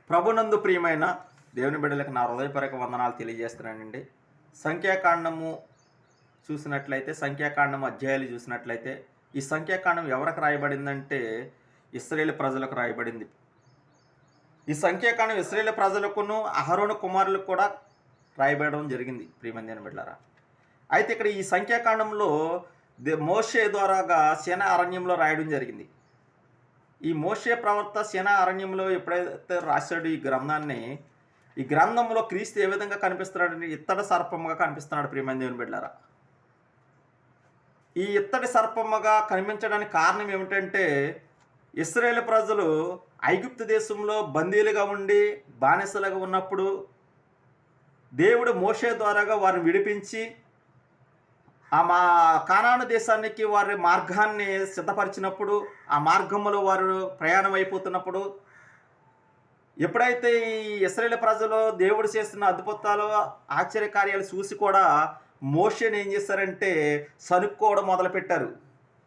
ప్రభునందు ప్రియమైన దేవుని బిడ్డలకు నా హృదయపూర్వక వందనాలు తెలియజేస్తున్నానండి. సంఖ్యాకాండము చూసినట్లయితే, సంఖ్యాకాండం అధ్యాయాలు చూసినట్లయితే, ఈ సంఖ్యాకాండం ఎవరికి రాయబడిందంటే ఇశ్రాయేలు ప్రజలకు రాయబడింది. ఈ సంఖ్యాకాండం ఇశ్రాయేలు ప్రజలకును అహరోను కుమారులకు కూడా రాయబడడం జరిగింది ప్రియమైన దేవుని బిడ్డలారా. అయితే ఇక్కడ ఈ సంఖ్యాకాండంలో మోషే ద్వారాగా సీనా అరణ్యంలో రాయడం జరిగింది. ఈ మోషే ప్రవక్త సీనా అరణ్యంలో ఎప్పుడైతే రాశాడు ఈ గ్రంథంలో క్రీస్తు ఏ విధంగా కనిపిస్తున్నాడంటే ఇత్తడి సర్పముగా కనిపిస్తున్నాడు ప్రియమైన దేవుని బిడ్డలారా. ఈ ఇత్తడి సర్పముగా కనిపించడానికి కారణం ఏమిటంటే ఇశ్రాయేలు ప్రజలు ఐగుప్తు దేశంలో బందీలుగా ఉండి బానిసలుగా ఉన్నప్పుడు దేవుడు మోషే ద్వారాగా వారిని విడిపించి మా కానాను దేశానికి వారి మార్గాన్ని సిద్ధపరిచినప్పుడు, ఆ మార్గంలో వారు ప్రయాణం అయిపోతున్నప్పుడు ఎప్పుడైతే ఈ ఇశ్రాయేలు ప్రజలు దేవుడు చేస్తున్న అద్భుతాలు ఆశ్చర్యకార్యాలు చూసి కూడా మోషేని ఏం చేశారంటే సనుక్కోవడం మొదలుపెట్టారు.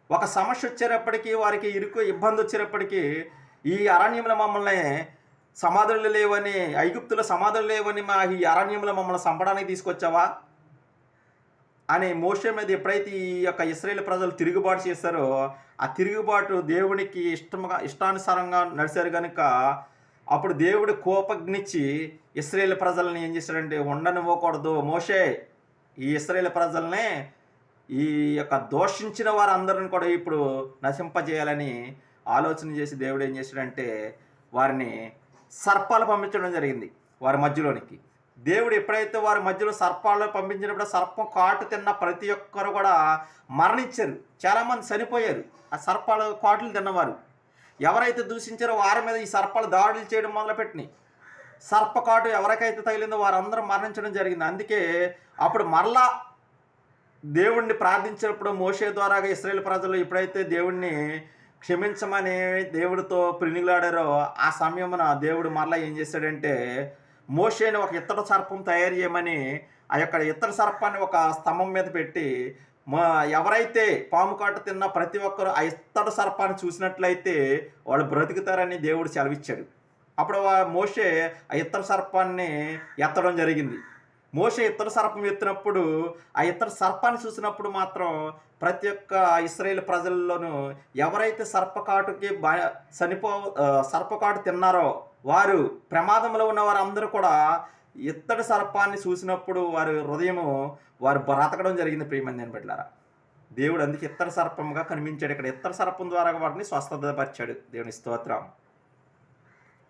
ఒక సమస్య వచ్చేటప్పటికీ, వారికి ఇబ్బంది వచ్చేటప్పటికీ, ఈ అరణ్యంలో మమ్మల్ని సమాధులు లేవని, ఐగుప్తులో సమాధులు లేవని ఈ అరణ్యంలో మమ్మల్ని చంపడానికి తీసుకొచ్చావా అని మోషే మీద ఎప్పుడైతే ఈ యొక్క ఇశ్రాయేలు ప్రజలు తిరుగుబాటు చేశారో, ఆ తిరుగుబాటు దేవునికి ఇష్టానుసారంగా నడిచారు కనుక అప్పుడు దేవుడు కోపగ్నిచ్చి ఇశ్రాయేలు ప్రజల్ని ఏం చేశాడంటే ఉండనివ్వకూడదు, మోషే ఈ ఇశ్రాయేలు ప్రజల్ని ఈ యొక్క దోషించిన వారందరిని కూడా ఇప్పుడు నశింపజేయాలని ఆలోచన చేసి దేవుడు ఏం చేశాడంటే వారిని సర్పాలు పంపించడం జరిగింది వారి మధ్యలోనికి. దేవుడు ఎప్పుడైతే వారి మధ్యలో సర్పాలు పంపించినప్పుడు సర్పం కాటు తిన్న ప్రతి ఒక్కరు కూడా మరణించారు. చాలామంది చనిపోయారు ఆ సర్పాలు కాటులు తిన్నవారు. ఎవరైతే దూషించారో వారి మీద ఈ సర్పాలు దాడులు చేయడం మొదలుపెట్టినాయి. సర్పకాటు ఎవరికైతే తగిలిందో వారందరూ మరణించడం జరిగింది. అందుకే అప్పుడు మరలా దేవుణ్ణి ప్రార్థించినప్పుడు మోషే ద్వారాగా ఇశ్రాయేలు ప్రజలు ఎప్పుడైతే దేవుణ్ణి క్షమించమని దేవుడితో ప్రినిలాడారో ఆ సమయమున దేవుడు మరలా ఏం చేశాడంటే మోషేని ఒక ఇత్తడి సర్పం తయారు చేయమని ఆ యొక్క ఇత్తడి సర్పాన్ని ఒక స్తంభం మీద పెట్టి ఎవరైతే పాము కాటు తిన్న ప్రతి ఒక్కరు ఆ ఇత్తడి సర్పాన్ని చూసినట్లయితే వాళ్ళు బ్రతుకుతారని దేవుడు సెలవిచ్చాడు. అప్పుడు మోషే ఆ ఇత్తడి సర్పాన్ని ఎత్తడం జరిగింది. మోషే ఇత్తడి సర్పం ఎత్తినప్పుడు ఆ ఇత్తడి సర్పాన్ని చూసినప్పుడు మాత్రం ప్రతి ఒక్క ఇశ్రాయేలు ప్రజల్లోనూ ఎవరైతే సర్పకాటు తిన్నారో వారు ప్రమాదంలో ఉన్న వారందరూ కూడా ఇత్తడి సర్పాన్ని చూసినప్పుడు వారు బ్రతకడం జరిగింది ప్రియమైన దేవుని బిడ్డలారా. దేవుడు అందుకే ఇత్తడి సర్పంగా కనిపించాడు. ఇక్కడ ఇత్తడి సర్పం ద్వారా వారిని స్వస్థతపరిచాడు. దేవుని స్తోత్రం.